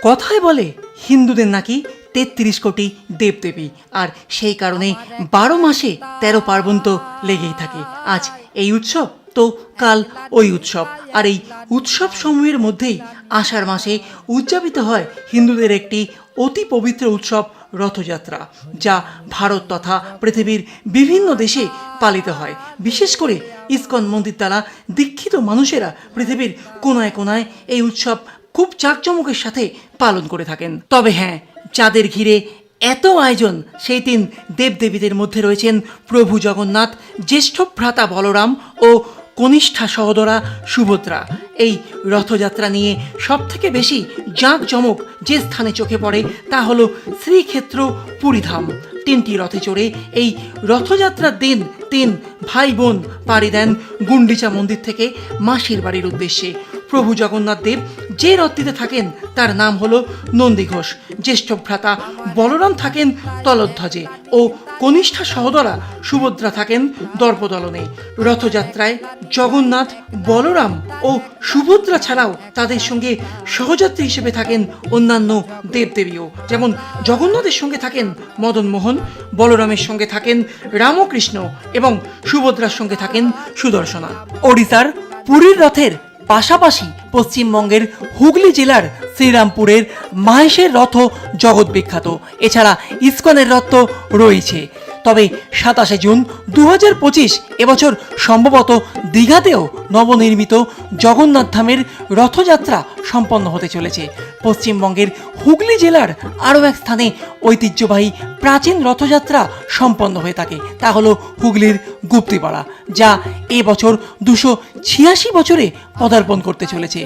কথায় বলে হিন্দুদের নাকি ৩৩ কোটি দেবদেবী, আর সেই কারণে ১২ মাসে ১৩ পার্বণ তো লেগেই থাকে। আজ এই উৎসব তো কাল ওই উৎসব, আর এই উৎসব সমূহের মধ্যেই আষাঢ় মাসে উদযাপিত হয় হিন্দুদের একটি অতি পবিত্র উৎসব রথযাত্রা, যা ভারত তথা পৃথিবীর বিভিন্ন দেশে পালিত হয়। বিশেষ করে ইসকন মন্দির দ্বারা দীক্ষিত মানুষেরা পৃথিবীর কোনায় কোনায় এই উৎসব খুব জাঁকজমকের সাথে পালন করে থাকেন। তবে হ্যাঁ, যাদের ঘিরে এত আয়োজন সেই ৩ দেবদেবীদের মধ্যে রয়েছেন প্রভু জগন্নাথ, জ্যেষ্ঠ ভ্রাতা বলরাম ও কনিষ্ঠা সহোদরা সুভদ্রা। এই রথযাত্রা নিয়ে সবথেকে বেশি জাঁকজমক যে স্থানে চোখে পড়ে তা হলো শ্রীক্ষেত্র পুরীধাম। ৩টি রথে চড়ে এই রথযাত্রার দিন ৩ ভাই বোন পাড়ি দেন গুন্ডিচা মন্দির থেকে মাসির বাড়ির উদ্দেশ্যে। প্রভু জগন্নাথ দেব যে রথটিতে থাকেন তার নাম হলো নন্দীঘোষ, জ্যেষ্ঠ ভ্রাতা বলরাম থাকেন তলধ্বজে ও কনিষ্ঠা সহোদরা সুভদ্রা থাকেন দর্পদলনে। রথযাত্রায় জগন্নাথ, বলরাম ও সুভদ্রা ছাড়াও তাদের সঙ্গে সহযাত্রী হিসেবে থাকেন অন্যান্য দেবদেবীও, যেমন জগন্নাথের সঙ্গে থাকেন মদন মোহন, বলরামের সঙ্গে থাকেন রামকৃষ্ণ এবং সুভদ্রার সঙ্গে থাকেন সুদর্শনা। ওড়িশার পুরীর রথের পাশাপাশি পশ্চিমবঙ্গের হুগলি জেলার শ্রীরামপুরের মাহেশের রথ জগৎ বিখ্যাত। এছাড়া ইসকনের রথ তো রয়েছে। তবে ২৭শে জুন ২০২৫ এবছর সম্ভবত দীঘাতেও নবনির্মিত জগন্নাথ ধামের রথযাত্রা সম্পন্ন হতে চলেছে। পশ্চিমবঙ্গের হুগলি জেলার আরও এক স্থানে ঐতিহ্যবাহী প্রাচীন রথযাত্রা সম্পন্ন হয়ে থাকে, তা হলো হুগলির গুপ্তিপাড়া, যা এবছর ২৮৬ বছরে পদার্পণ করতে চলেছে।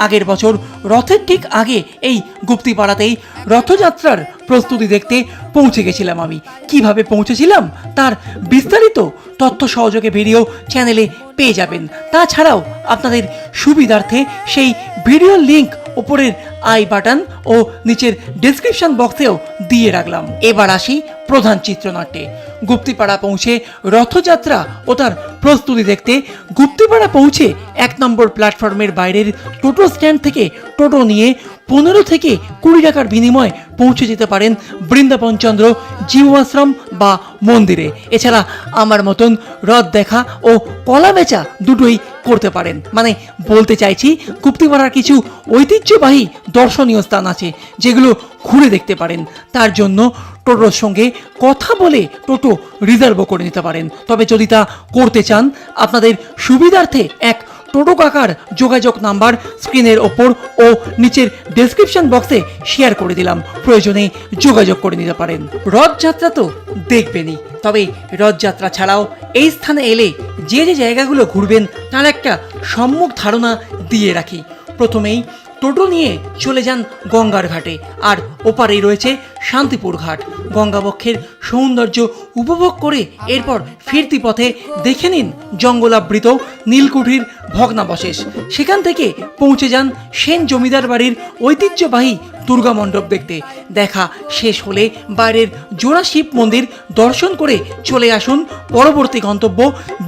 আগের বছর রথের ঠিক আগে এই গুপ্তিপাড়াতেই রথযাত্রার প্রস্তুতি দেখতে পৌঁছে গেছিলাম আমি। কিভাবে পৌঁছেছিলাম তার বিস্তারিত তথ্য সহযোগে ভিডিও চ্যানেলে পেয়ে যাবেন। তাছাড়াও আপনাদের সুবিধার্থে সেই ভিডিওর লিঙ্ক উপরের আই বাটন ও নিচের ডেসক্রিপশন বক্সেও দিয়ে রাখলাম। এবার আসি প্রধান চিত্রনাট্যে। গুপ্তিপাড়া পৌঁছে রথযাত্রা ও তার প্রস্তুতি দেখতে গুপ্তিপাড়া পৌঁছে ১ নম্বর প্ল্যাটফর্মের বাইরের টোটো স্ট্যান্ড থেকে টোটো নিয়ে ১৫ থেকে ২০ টাকার বিনিময়ে পৌঁছে যেতে পারেন বৃন্দাবনচন্দ্র জীবাশ্রম বা মন্দিরে। এছাড়া আমার মতন রথ দেখা ও কলা বেচা দুটোই করতে পারেন। মানে বলতে চাইছি, গুপ্তিপাড়ার কিছু ঐতিহ্যবাহী দর্শনীয় স্থান আছে যেগুলো ঘুরে দেখতে পারেন। তার জন্য টোটোর সঙ্গে কথা বলে টোটো রিজার্ভও করে নিতে পারেন। তবে যদি তা করতে চান, আপনাদের সুবিধার্থে এক টোটো কাকার যোগাযোগ নাম্বার স্ক্রিনের ওপর ও নিচের ডেসক্রিপশন বক্সে শেয়ার করে দিলাম, প্রয়োজনে যোগাযোগ করে নিতে পারেন। রথযাত্রা তো দেখবেনই, তবে রথযাত্রা ছাড়াও এই স্থানে এলে যে যে জায়গাগুলো ঘুরবেন তার একটা সম্মুখ ধারণা দিয়ে রাখি। প্রথমেই টোটো নিয়ে চলে যান গঙ্গার ঘাটে, আর ওপারেই রয়েছে শান্তিপুর ঘাট। গঙ্গাবক্ষের সৌন্দর্য উপভোগ করে এরপর ফিরতি পথে দেখে নিন জঙ্গলাবৃত নীলকুঠির ভগ্নাবশেষ। সেখান থেকে পৌঁছে যান সেন জমিদার বাড়ির ঐতিহ্যবাহী দুর্গা মণ্ডপ দেখতে। দেখা শেষ হলে বাইরের জোড়া শিব মন্দির দর্শন করে চলে আসুন পরবর্তী গন্তব্য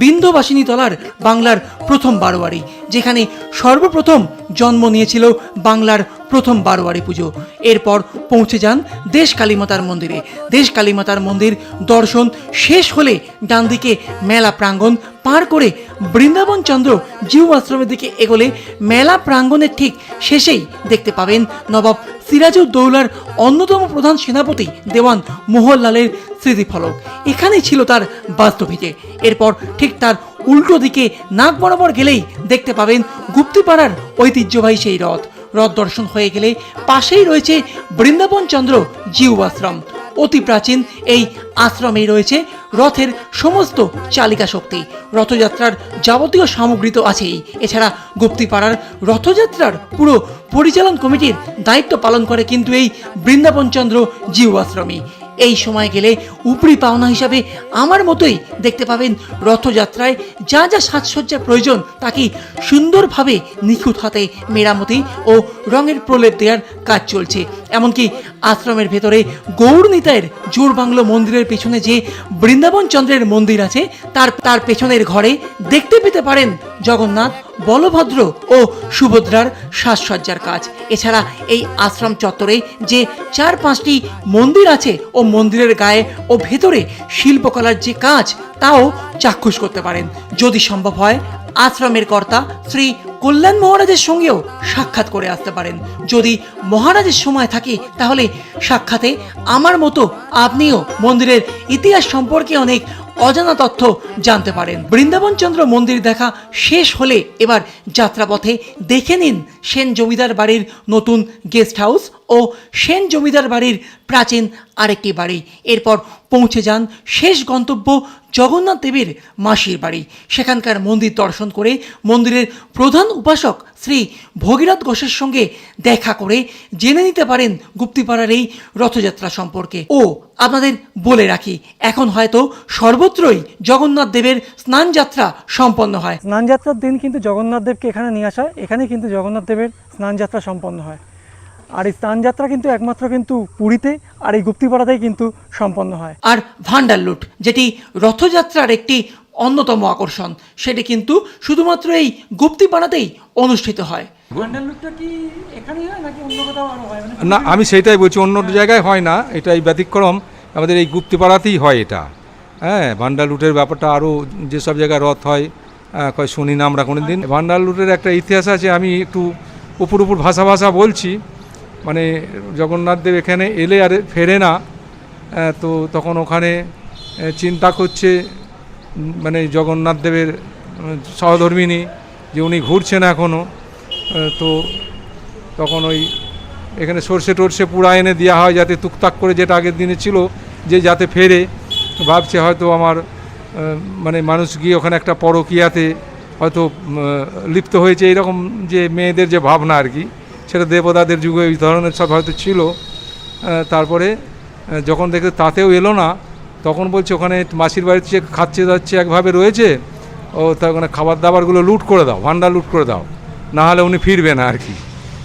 বিন্ধ্যবাসিনী তলার বাংলার প্রথম বারোয়ারি, যেখানে সর্বপ্রথম জন্ম নিয়েছিল বাংলার প্রথম বারোয়ারি পুজো। এরপর পৌঁছে যান দেশ কালীমাতার মন্দিরে। দেশ কালীমাতার মন্দির দর্শন শেষ হলে ডান দিকে মেলা প্রাঙ্গণ পার করে বৃন্দাবনচন্দ্র জিউ আশ্রমের দিকে এগোলে মেলা প্রাঙ্গণের ঠিক শেষেই দেখতে পাবেন নবাব সিরাজউদ্দৌলার অন্যতম প্রধান সেনাপতি দেওয়ান মোহনলালের স্মৃতিফলক। এখানেই ছিল তার বাস্তভিটে। এরপর ঠিক তার উল্টো দিকে নাক বরাবর গেলেই দেখতে পাবেন গুপ্তিপাড়ার ঐতিহ্যবাহী সেই রথ। রথ দর্শন হয়ে গেলে পাশেই রয়েছে বৃন্দাবনচন্দ্র জিউ আশ্রম। অতি প্রাচীন এই আশ্রমেই রয়েছে রথের সমস্ত চালিকা শক্তি। রথযাত্রার যাবতীয় সামগ্রী তো আছেই, এছাড়া গুপ্তিপাড়ার রথযাত্রার পুরো পরিচালন কমিটির দায়িত্ব পালন করে কিন্তু এই বৃন্দাবনচন্দ্র জিউ আশ্রমই। এই সময় গেলে উপরি পাওনা হিসাবে আমার মতোই দেখতে পাবেন রথযাত্রায় যা যা সাজসজ্জার প্রয়োজন তা কি সুন্দরভাবে নিখুঁত হাতে মেরামতি ও রঙের প্রলেপ দেওয়ার কাজ চলছে। এমনকি আশ্রমের ভেতরে গৌরনীতায়ের জোর বাংলো মন্দিরের পেছনে যে বৃন্দাবন চন্দ্রের মন্দির আছে তার তার পেছনের ঘরে দেখতে পেতে পারেন জগন্নাথ, বলভদ্র ও সুভদ্রার সাজসজ্জার কাজ। এছাড়া এই আশ্রম চত্বরে যে 4-5টি মন্দির আছে ও মন্দিরের গায়ে ও ভেতরে শিল্পকলার যে কাজ তাও চাক্ষুষ করতে পারেন। যদি সম্ভব হয় আশ্রমের কর্তা শ্রী কল্যাণ মহারাজের সঙ্গেও সাক্ষাৎ করে আসতে পারেন। যদি মহারাজের সময় থাকে তাহলে সাক্ষাতে আমার মতো আপনিও মন্দিরের ইতিহাস সম্পর্কে অনেক অজানা তথ্য জানতে পারেন। বৃন্দাবন চন্দ্র মন্দির দেখা শেষ হলে এবার যাত্রাপথে দেখে নিন সেন জমিদার বাড়ির নতুন গেস্ট হাউস ও সেন জমিদার বাড়ির প্রাচীন আরেকটি বাড়ি। এরপর পৌঁছে যান শেষ গন্তব্য জগন্নাথ দেবের মাসির বাড়ি। সেখানকার মন্দির দর্শন করে মন্দিরের প্রধান উপাসক শ্রী ভগীরথ ঘোষের সঙ্গে দেখা করে জেনে নিতে পারেন গুপ্তিপাড়ার এই রথযাত্রা সম্পর্কে। ও আপনাদের বলে রাখি, এখন হয়তো সর্বত্রই জগন্নাথ দেবের স্নানযাত্রা সম্পন্ন হয়। স্নানযাত্রার দিন কিন্তু জগন্নাথ দেবকে এখানে নিয়ে আসা হয়, এখানে কিন্তু জগন্নাথ দেবের স্নানযাত্রা সম্পন্ন হয়। আর এই স্নানযাত্রা কিন্তু একমাত্র কিন্তু পুরীতে আর এই গুপ্তিপাড়াতেই কিন্তু সম্পন্ন হয়। আর ভান্ডার লুট, যেটি রথযাত্রার একটি অন্যতম আকর্ষণ, সেটি কিন্তু শুধুমাত্র এই গুপ্তিপাড়াতেই অনুষ্ঠিত হয়। ভান্ডার লুটটা কি এখানেই হয় নাকি অন্য কোথাও আরো হয়? না, আমি সেটাই বলছি, অন্য জায়গায় হয় না, এটাই ব্যতিক্রম, আমাদের এই গুপ্তিপাড়াতেই হয় এটা। হ্যাঁ, ভান্ডার লুটের ব্যাপারটা আরও যেসব জায়গায় রথ হয় কয় শুনি না আমরা কোনো দিন। ভান্ডার লুটের একটা ইতিহাস আছে, আমি একটু উপর ভাষা বলছি। মানে জগন্নাথ দেব এখানে এলে আর ফেরে না, তো তখন ওখানে চিন্তা করছে মানে জগন্নাথ দেবের সহধর্মিনী যে উনি ঘুরছেন এখনও, তো তখন ওই এখানে সর্ষে টর্ষে পুড়া এনে দেওয়া হয় যাতে টুকটাক করে, যেটা আগের দিনে ছিল যে যাতে ফেরে। ভাবছে হয়তো আমার মানে মানুষ গিয়ে ওখানে একটা পরকীয়াতে হয়তো লিপ্ত হয়েছে, এইরকম যে মেয়েদের যে ভাবনা আর কি, সেটা দেবতাদের যুগে এই ধরনের সব হয়তো ছিল। তারপরে যখন দেখে তাতেও এলো না, তখন বলছে ওখানে মাসির বাড়িতে যে খাচ্ছে যাচ্ছে একভাবে রয়েছে, ও তার ওখানে খাবার দাবারগুলো লুট করে দাও, ভান্ডার লুট করে দাও, না হলে উনি ফিরবে না আর কি।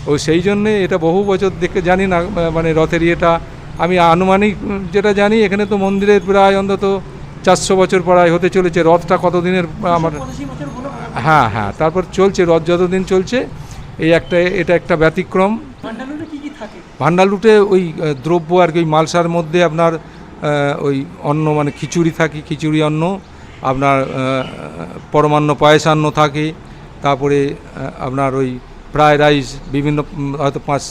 ও সেই জন্যে এটা বহু বছর দেখে জানি না, মানে রথের ইয়েটা আমি আনুমানিক যেটা জানি, এখানে তো মন্দিরের প্রায় অন্তত 400 বছর প্রায় হতে চলেছে। রথটা কতদিনের আমার, হ্যাঁ, তারপর চলছে রথ যতদিন চলছে, এটা একটা ব্যতিক্রম। ভান্ডার লুটে ওই দ্রব্য আর কি, ওই মালসার মধ্যে আপনার ওই অন্ন মানে খিচুড়ি থাকে, খিচুড়ি অন্ন, আপনার পরমান্ন পায়েসান্ন থাকে, তারপরে আপনার ওই ফ্রায়েড রাইস, বিভিন্ন হয়তো 5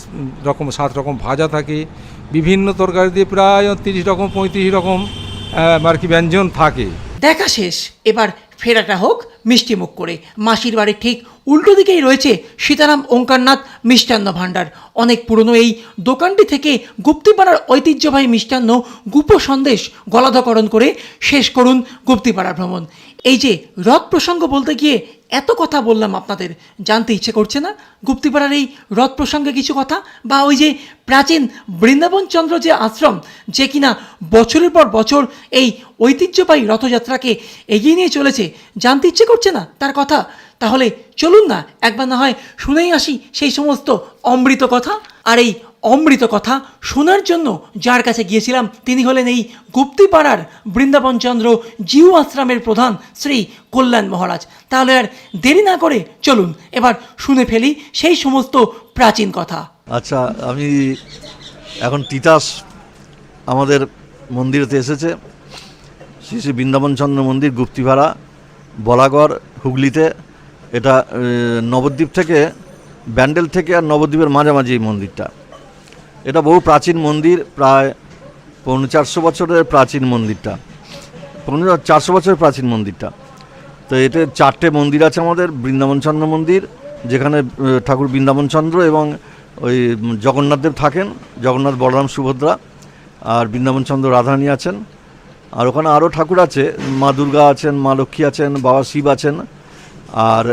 রকম 7 রকম ভাজা থাকে, বিভিন্ন তরকারি দিয়ে প্রায় 30 রকম 35 রকম আর কি ব্যঞ্জন থাকে। দেখা শেষ, এবার ফেরাটা হোক মিষ্টি মুখ করে। মাসির বাড়ির ঠিক উল্টো দিকেই রয়েছে সীতারাম ওঙ্কারনাথ মিষ্টান্ন ভাণ্ডার। অনেক পুরনো এই দোকানটি থেকে গুপ্তিপাড়ার ঐতিহ্যবাহী মিষ্টান্ন গুপ সন্দেশ গলাধকরণ করে শেষ করুন গুপ্তিপাড়া ভ্রমণ। এই যে রথ প্রসঙ্গ বলতে গিয়ে এত কথা বললাম, আপনাদের জানতে ইচ্ছে করছে না গুপ্তিপাড়ার এই রথ প্রসঙ্গে কিছু কথা? বা ওই যে প্রাচীন বৃন্দাবন চন্দ্র যে আশ্রম, যে কিনা বছরের পর বছর এই ঐতিহ্যবাহী রথযাত্রাকে এগিয়ে নিয়ে চলেছে, জানতে ইচ্ছে করছে না তার কথা? তাহলে চলুন না একবার না হয় শুনেই আসি সেই সমস্ত অমৃত কথা। আর এই অমৃত কথা শোনার জন্য যার কাছে গিয়েছিলাম তিনি হলেন এই গুপ্তিপাড়ার বৃন্দাবন চন্দ্র জিউ আশ্রমের প্রধান শ্রী কল্যাণ মহারাজ। তাহলে আর দেরি না করে চলুন এবার শুনে ফেলি সেই সমস্ত প্রাচীন কথা। আচ্ছা, আমি এখন তিতাস আমাদের মন্দিরেতে এসেছে, শ্রী শ্রী বৃন্দাবন চন্দ্র মন্দির, গুপ্তিপাড়া, বলাগড়, হুগলিতে। এটা নবদ্বীপ থেকে, ব্যান্ডেল থেকে আর নবদ্বীপের মাঝামাঝি এই মন্দিরটা। এটা বহু প্রাচীন মন্দির, প্রায় 450 বছরের প্রাচীন মন্দিরটা, 400 বছরের প্রাচীন মন্দিরটা। তো এতে 4টে মন্দির আছে আমাদের। বৃন্দাবন চন্দ্র মন্দির, যেখানে ঠাকুর বৃন্দাবন চন্দ্র এবং ওই জগন্নাথ দেব থাকেন, জগন্নাথ, বলরাম, সুভদ্রা, আর বৃন্দাবন চন্দ্র রাধারানী আছেন। আর ওখানে আরও ঠাকুর আছে, মা দুর্গা আছেন, মা লক্ষ্মী আছেন, বাবা শিব আছেন। আর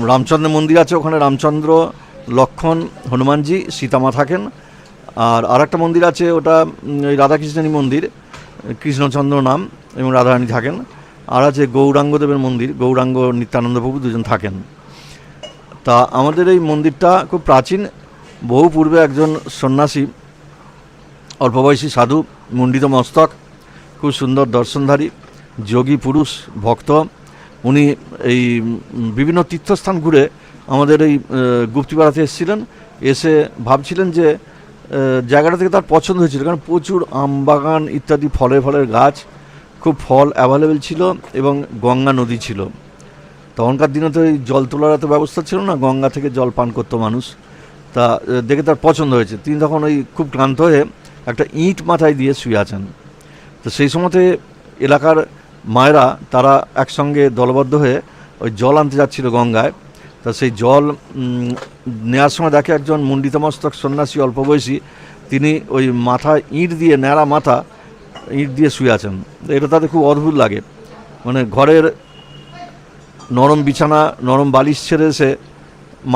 রামচন্দ্র মন্দির আছে, ওখানে রামচন্দ্র, লক্ষ্মণ, হনুমানজি, সীতামা থাকেন। আর একটা মন্দির আছে, ওটা ওই রাধাকৃষ্ণেরই মন্দির, কৃষ্ণচন্দ্র নাম, এবং রাধারানী থাকেন। আর আছে গৌরাঙ্গ দেবের মন্দির, গৌরাঙ্গ নিত্যানন্দ প্রভু দুজন থাকেন। তা আমাদের এই মন্দিরটা খুব প্রাচীন। বহু পূর্বে একজন সন্ন্যাসী অল্প বয়সী সাধু, মুণ্ডিত মস্তক, খুব সুন্দর দর্শনধারী, যোগী পুরুষ, ভক্ত। উনি এই বিভিন্ন তীর্থস্থান ঘুরে আমাদের এই গুপ্তিপাড়াতে এসেছিলেন। এসে ভাবছিলেন যে জায়গাটা থেকে তার পছন্দ হয়েছিল, কারণ প্রচুর আম বাগান ইত্যাদি ফলের গাছ, খুব ফল অ্যাভেলেবেল ছিল এবং গঙ্গা নদী ছিল। তখনকার দিনে তো এই জল তোলার এত ব্যবস্থা ছিল না, গঙ্গা থেকে জল পান করতো মানুষ। তা দেখে তার পছন্দ হয়েছে। তিনি তখন ওই খুব ক্লান্ত হয়ে একটা ইঁট মাথায় দিয়ে শুয়ে আছেন। তো সেই সময়তে এলাকার মায়েরা তারা একসঙ্গে দলবদ্ধ হয়ে ওই জল আনতে যাচ্ছিল গঙ্গায়। তা সেই জল নেওয়ার সময় দেখে একজন মুণ্ডিতমস্তক সন্ন্যাসী অল্প বয়সী, তিনি ওই মাথায় ইঁট দিয়ে, ন্যাড়া মাথা ইঁট দিয়ে শুয়ে আছেন। এটা তাদের খুব অদ্ভুত লাগে, মানে ঘরের নরম বিছানা, নরম বালিশ ছেড়ে এসে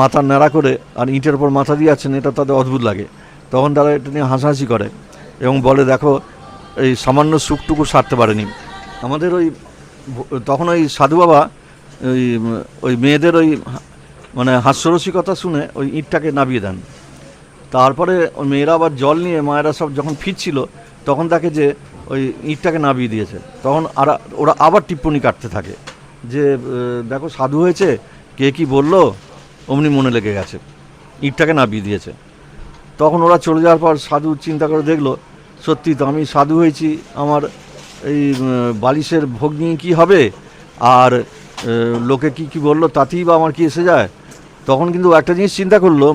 মাথা ন্যাড়া করে আর ইঁটের ওপর মাথা দিয়ে আছেন, এটা তাদের অদ্ভুত লাগে। তখন তারা এটা নিয়ে হাসাহাসি করে এবং বলে, দেখো এই সামান্য সুখটুকু সারতে পারেনি আমাদের ওই। তখন ওই সাধু বাবা ওই মেয়েদের ওই মানে হাস্যরসিকতা শুনে ওই ইঁটটাকে নামিয়ে দেন। তারপরে ওই মেয়েরা আবার জল নিয়ে, মায়েরা সব যখন ফিরছিল তখন দেখে যে ওই ইঁটটাকে নামিয়ে দিয়েছে। তখন ওরা আবার টিপ্পনি কাটতে থাকে যে দেখো সাধু হয়েছে, কে কি বললো অমনি মনে লেগে গেছে, ইঁটটাকে নামিয়ে দিয়েছে। তখন ওরা চলে যাওয়ার পর সাধু চিন্তা করে দেখলো, সত্যি তো আমি সাধু হয়েছি, আমার এই বালিশের ভোগ নিয়ে কী হবে, আর লোকে কি বললো তাতেই বা আমার কি এসে যায়। তখন কিন্তু একটা জিনিস চিন্তা করলো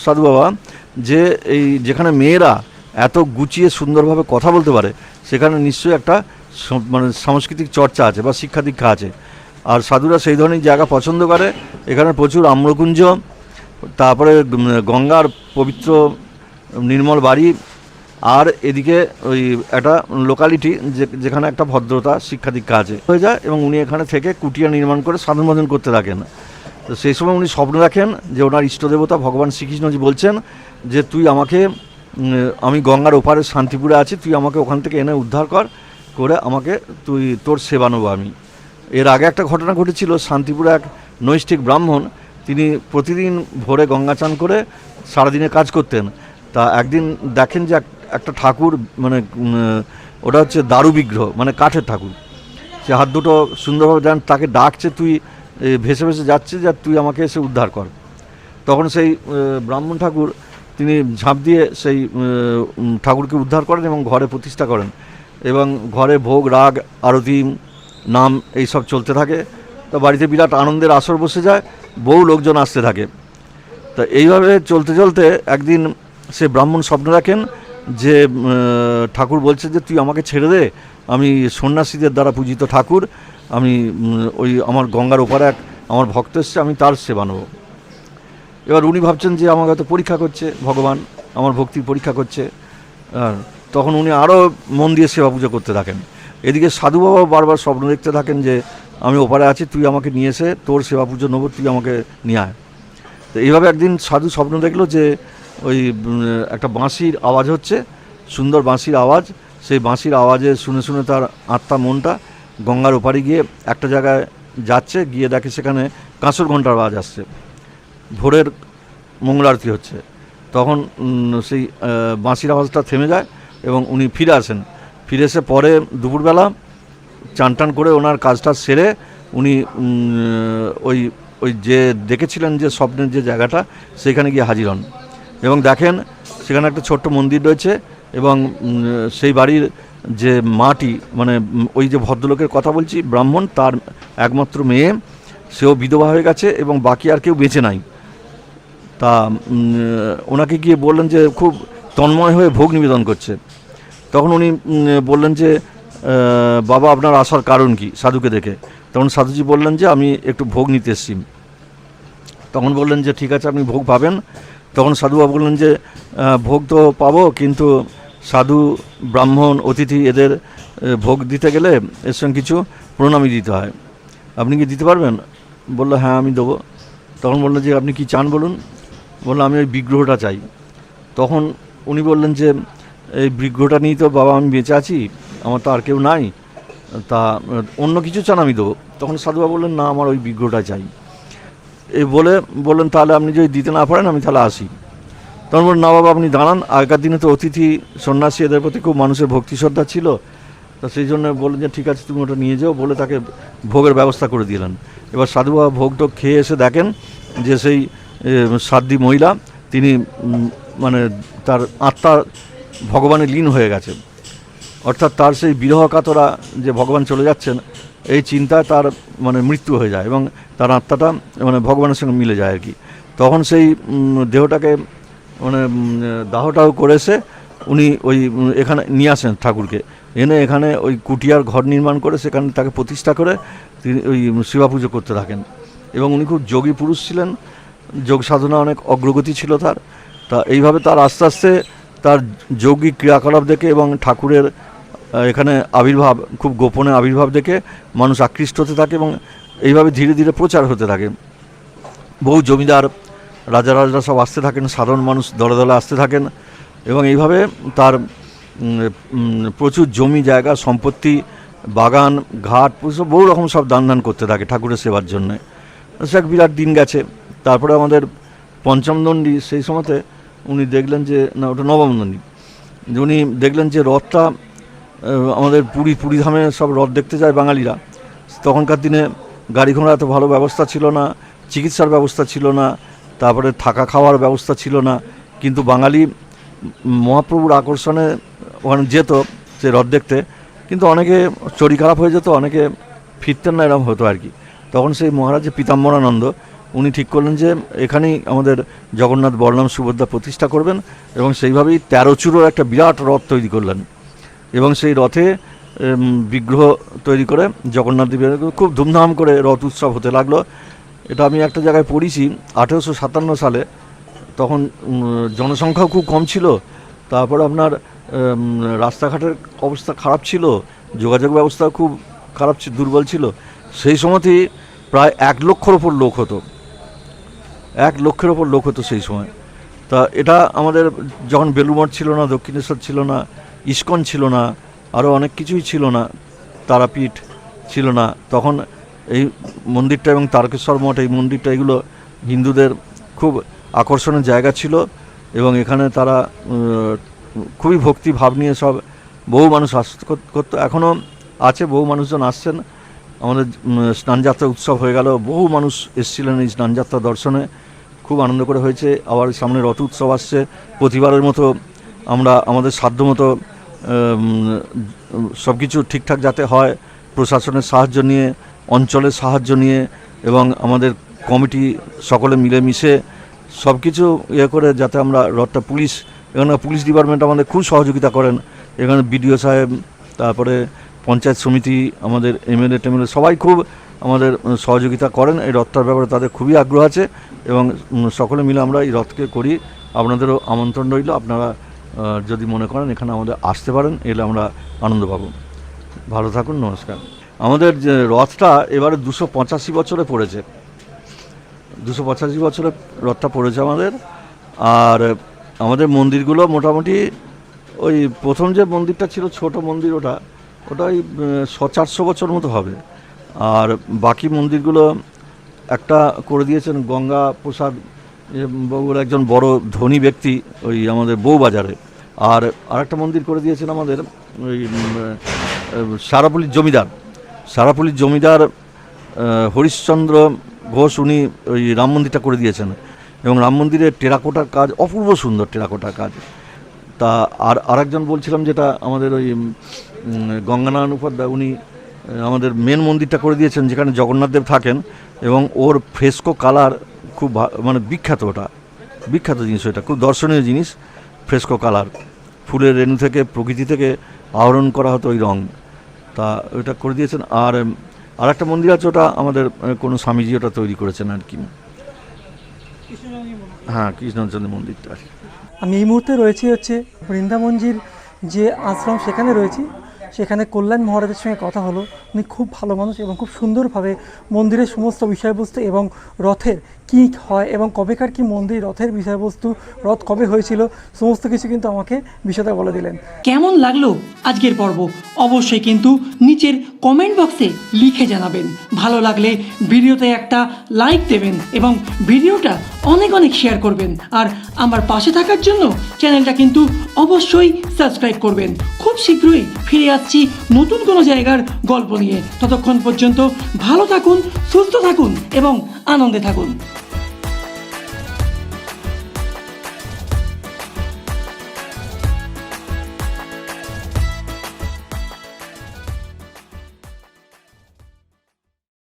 সাধু বাবা, যে এই যেখানে মেয়েরা এত গুছিয়ে সুন্দরভাবে কথা বলতে পারে, সেখানে নিশ্চয়ই একটা মানে সাংস্কৃতিক চর্চা আছে বা শিক্ষা দীক্ষা আছে। আর সাধুরা সেই ধরনের জায়গা পছন্দ করে। এখানে প্রচুর আম্রকুঞ্জ, তারপরে গঙ্গার পবিত্র নির্মল বাড়ি, আর এদিকে ওই একটা লোকালিটি যেখানে একটা ভদ্রতা শিক্ষা দীক্ষা আছে হয়ে যায়। এবং উনি এখানে থেকে কুটিয়া নির্মাণ করে সাধন ভজন করতে থাকেন। তো সেই সময় উনি স্বপ্ন দেখেন যে ওনার ইষ্টদেবতা ভগবান শ্রীকৃষ্ণজি বলছেন যে তুই আমাকে, আমি গঙ্গার ওপারে শান্তিপুরে আছি, তুই আমাকে ওখান থেকে এনে উদ্ধার করে আমাকে তোর সেবা নেবো আমি। এর আগে একটা ঘটনা ঘটেছিল, শান্তিপুরে এক নৈষ্ঠিক ব্রাহ্মণ, তিনি প্রতিদিন ভোরে গঙ্গা চান করে সারাদিনে কাজ করতেন। তা একদিন দেখেন যে একটা ঠাকুর, মানে ওটা হচ্ছে দারু বিগ্রহ, মানে কাঠের ঠাকুর, সে হাত দুটো সুন্দরভাবে দেন, তাকে ডাকছে, তুই ভেসে ভেসে যাচ্ছে, যে তুই আমাকে এসে উদ্ধার কর। তখন সেই ব্রাহ্মণ ঠাকুর তিনি ঝাঁপ দিয়ে সেই ঠাকুরকে উদ্ধার করেন এবং ঘরে প্রতিষ্ঠা করেন। এবং ঘরে ভোগ রাগ আরতি নাম এইসব চলতে থাকে। তো বাড়িতে বিরাট আনন্দের আসর বসে যায়, বহু লোকজন আসতে থাকে। তা এইভাবে চলতে চলতে একদিন সে ব্রাহ্মণ স্বপ্ন দেখেন যে ঠাকুর বলছে যে তুই আমাকে ছেড়ে দে, আমি সন্ন্যাসীদের দ্বারা পূজিত ঠাকুর, আমি ওই আমার গঙ্গার ওপারে এক আমার ভক্ত এসছে, আমি তার সেবা নেব। এবার উনি ভাবছেন যে আমাকে হয়তো পরীক্ষা করছে ভগবান, আমার ভক্তির পরীক্ষা করছে। তখন উনি আরও মন দিয়ে সেবা পুজো করতে থাকেন। এদিকে সাধু বাবা বারবার স্বপ্ন দেখতে থাকেন যে আমি ওপারে আছি, তুই আমাকে নিয়ে এসে তোর সেবা পুজো নেবো, তুই আমাকে নিয়ে আয়। তো এইভাবে একদিন সাধু স্বপ্ন দেখলো যে ওই একটা বাঁশির আওয়াজ হচ্ছে, সুন্দর বাঁশির আওয়াজ। সেই বাঁশির আওয়াজে শুনে শুনে তার আত্মা মনটা গঙ্গার ওপারে গিয়ে একটা জায়গায় যাচ্ছে, গিয়ে দেখে সেখানে কাঁসর ঘণ্টার আওয়াজ আসছে, ভোরের মঙ্গল আরতি হচ্ছে। তখন সেই বাঁশির আওয়াজটা থেমে যায় এবং উনি ফিরে আসেন। ফিরে এসে পরে দুপুরবেলা চান টান করে ওনার কাজটা সেরে উনি ওই যে দেখেছিলেন যে স্বপ্নের যে জায়গাটা, সেখানে গিয়ে হাজির হন এবং দেখেন সেখানে একটা ছোট্ট মন্দির রয়েছে। এবং সেই বাড়ির যে মাটি, মানে ওই যে ভদ্রলোকের কথা বলছি ব্রাহ্মণ, তার একমাত্র মেয়ে, সেও বিধবা হয়ে গেছে এবং বাকি আর কেউ বেঁচে নাই। তা ওনাকে গিয়ে বললেন যে খুব তন্ময় হয়ে ভোগ নিবেদন করছে। তখন উনি বললেন যে বাবা আপনার আসার কারণ কি, সাধুকে দেখে। তখন সাধুজি বললেন যে আমি একটু ভোগ নিতে এসেছি। তখন বললেন যে ঠিক আছে, আপনি ভোগ পাবেন। তখন সাধুবাবু বললেন যে ভোগ তো পাবো, কিন্তু সাধু ব্রাহ্মণ অতিথি এদের ভোগ দিতে গেলে এর সঙ্গে কিছু প্রণামী দিতে হয়, আপনি কি দিতে পারবেন? বললো হ্যাঁ আমি দেবো। তখন বললেন যে আপনি কি চান বলুন। বললো আমি ওই বিগ্রহটা চাই। তখন উনি বললেন যে এই বিগ্রহটা নিয়ে তো বাবা আমি বেঁচে আছি, আমার তো আর কেউ নাই, তা অন্য কিছু চান আমি দেবো। তখন সাধুবাবু বললেন না, আমার ওই বিগ্রহটা চাই। এই বললেন তাহলে আপনি যদি দিতে না পারেন আমি তাহলে আসি। তখন বলল, না বাবা আপনি দাঁড়ান, আগেকার দিনে তো অতিথি সন্ন্যাসী এদের প্রতি খুব মানুষের ভক্তি শ্রদ্ধা ছিল, তা সেই জন্য বললেন যে ঠিক আছে তুমি ওটা নিয়ে যাও, বলে তাকে ভোগের ব্যবস্থা করে দিলেন। এবার সাধু বাবা ভোগ টোগ খেয়ে এসে দেখেন যে সেই সাধ্বী মহিলা তিনি মানে তার আত্মা ভগবানে লীন হয়ে গেছে, অর্থাৎ তার সেই বিরহ কাতরা যে ভগবান চলে যাচ্ছেন এই চিন্তায় তার মানে মৃত্যু হয়ে যায় এবং তার আত্মাটা মানে ভগবানের সঙ্গে মিলে যায় আর কি। তখন সেই দেহটাকে মানে দাহটাও করেছে উনি ওই এখানে নিয়ে আসেন ঠাকুরকে, এনে এখানে ওই কুটিয়ার ঘর নির্মাণ করে সেখানে তাকে প্রতিষ্ঠা করে তিনি ওই শিবা পুজো করতে থাকেন। এবং উনি খুব যোগী পুরুষ ছিলেন, যোগ সাধনা অনেক অগ্রগতি ছিল তার। তা এইভাবে তার আস্তে আস্তে তার যৌগিক ক্রিয়াকলাপ দেখে এবং ঠাকুরের এখানে আবির্ভাব, খুব গোপনে আবির্ভাব দেখে মানুষ আকৃষ্ট হতে থাকে এবং এইভাবে ধীরে ধীরে প্রচার হতে থাকে। বহু জমিদার রাজারা সব আসতে থাকেন, সাধারণ মানুষ দলে দলে আসতে থাকেন এবং এইভাবে তার প্রচুর জমি জায়গা সম্পত্তি বাগান ঘাট সব বহু রকম সব দান করতে থাকে ঠাকুরের সেবার জন্যে। সে এক বিরাট দিন গেছে। তারপরে আমাদের পঞ্চম দণ্ডী সেই সময়তে উনি দেখলেন যে, না ওটা নবম দণ্ডী, উনি দেখলেন যে রথটা আমাদের পুরী ধামে সব রথ দেখতে যায় বাঙালিরা। তখনকার দিনে গাড়ি ঘোড়া এত ভালো ব্যবস্থা ছিল না, চিকিৎসার ব্যবস্থা ছিল না, তারপরে থাকা খাওয়ার ব্যবস্থা ছিল না, কিন্তু বাঙালি মহাপ্রভুর আকর্ষণে ওখানে যেত সে রথ দেখতে, কিন্তু অনেকে চরি খারাপ হয়ে যেত, অনেকে ফিরতেন না, এরকম হতো আর কি। তখন সেই মহারাজ পীতাম্বরানন্দ উনি ঠিক করলেন যে এখানেই আমাদের জগন্নাথ বলরাম সুভদ্রা প্রতিষ্ঠা করবেন এবং সেইভাবেই 13 চূড়োর একটা বিরাট রথ তৈরি করলেন এবং সেই রথে বিগ্রহ তৈরি করে জগন্নাথ দেবের খুব ধুমধাম করে রথ উৎসব হতে লাগলো। এটা আমি একটা জায়গায় পড়েছি 1857 সালে, তখন জনসংখ্যাও খুব কম ছিল, তারপরে আপনার রাস্তাঘাটের অবস্থা খারাপ ছিল, যোগাযোগ ব্যবস্থা খুব খারাপ দুর্বল ছিল। সেই সময়তেই প্রায় 1 লক্ষের ওপর লোক হতো, 1 লক্ষের ওপর লোক হতো সেই সময়। তা এটা আমাদের যখন বেলুড়মঠ ছিল না, দক্ষিণেশ্বর ছিল না, ইস্কন ছিল না, আরও অনেক কিছুই ছিল না, তারাপীঠ ছিল না, তখন এই মন্দিরটা এবং তারকেশ্বর মঠ এই মন্দিরটা এগুলো হিন্দুদের খুব আকর্ষণের জায়গা ছিল এবং এখানে তারা খুবই ভক্তি ভাব নিয়ে সব বহু মানুষ করতো, এখনও আছে, বহু মানুষজন আসছেন। আমাদের স্নানযাত্রা উৎসব হয়ে গেল, বহু মানুষ এসেছিলেন এই স্নানযাত্রা দর্শনে, খুব আনন্দ করে হয়েছে। আবার সামনে রথ উৎসব আসছে, প্রতিবারের মতো আমরা আমাদের সাধ্যমতো সব কিছু ঠিকঠাক যাতে হয় প্রশাসনের সাহায্য নিয়ে, অঞ্চলের সাহায্য নিয়ে এবং আমাদের কমিটি সকলে মিলেমিশে সব কিছু করে যাতে আমরা রথটা এখানে পুলিশ ডিপার্টমেন্ট আমাদের খুব সহযোগিতা করেন, এখানে বিডিও সাহেব, তারপরে পঞ্চায়েত সমিতি, আমাদের এমএলএ টেমএলএ সবাই খুব আমাদের সহযোগিতা করেন। এই রথটার ব্যাপারে তাদের খুবই আগ্রহ আছে এবং সকলে মিলে আমরা এই রথকে করি। আপনাদেরও আমন্ত্রণ রইল, আপনারা যদি মনে করেন এখানে আমাদের আসতে পারেন, এলে আমরা আনন্দ পাবো। ভালো থাকুন, নমস্কার। আমাদের যে রথটা এবারে 285 বছরে পড়েছে, 285 বছরে রথটা পড়েছে আমাদের। আর আমাদের মন্দিরগুলো মোটামুটি ওই প্রথম যে মন্দিরটা ছিল ছোট মন্দির, ওটা ওই 100-400 বছর মতো হবে। আর বাকি মন্দিরগুলো একটা করে দিয়েছেন গঙ্গা প্রসাদ বাবুর একজন বড় ধনী ব্যক্তি ওই আমাদের বউবাজারে, আর আরেকটা মন্দির করে দিয়েছেন আমাদের ওই সারাপল্লীর জমিদার হরিশ্চন্দ্র ঘোষ, উনি ওই রাম মন্দিরটা করে দিয়েছেন এবং রাম মন্দিরের টেরাকোটার কাজ অপূর্ব সুন্দর, টেরাকোটার কাজ। তা আর আরেকজন বলছিলাম যেটা আমাদের ওই গঙ্গানারায়ণ উপাধ্যায়, উনি আমাদের মেন মন্দিরটা করে দিয়েছেন যেখানে জগন্নাথদেব থাকেন এবং ওর ফ্রেস্কো কালার খুব মানে বিখ্যাত, ওটা বিখ্যাত জিনিস, ওটা খুব দর্শনীয় জিনিস। ফ্রেস্কো কালার ফুলের রেণু থেকে, প্রকৃতি থেকে আহরণ করা হতো ওই রং, তা ওইটা করে দিয়েছেন। আর আরেকটা মন্দির আছে, ওটা আমাদের কোনো স্বামীজি ওটা তৈরি করেছেন আর কি। হ্যাঁ, কৃষ্ণচন্দ্র মন্দিরটা। আমি এই মুহূর্তে রয়েছি হচ্ছে বৃন্দাবনজির যে আশ্রম, সেখানে রয়েছি। সেখানে কল্যাণ মহারাজের সঙ্গে কথা হলো, উনি খুব ভালো মানুষ এবং খুব সুন্দরভাবে মন্দিরের সমস্ত বিষয়বস্তু এবং রথের কি হয় এবং কবেকার কি মন্দির, রথের বিষয়বস্তু, রথ কবে হয়েছিল, সমস্ত কিছু কিন্তু আমাকে বিশদে বলে দিলেন। কেমন লাগলো আজকের পর্ব অবশ্যই কিন্তু নিচের কমেন্ট বক্সে লিখে জানাবেন। ভালো লাগলে ভিডিওতে একটা লাইক দেবেন এবং ভিডিওটা অনেক অনেক শেয়ার করবেন। আর আমার পাশে থাকার জন্য চ্যানেলটা কিন্তু অবশ্যই সাবস্ক্রাইব করবেন। খুব শীঘ্রই ফিরে আসছি নতুন কোনো জায়গার গল্প নিয়ে। ততক্ষণ পর্যন্ত ভালো থাকুন, সুস্থ থাকুন এবং আনন্দে থাকুন।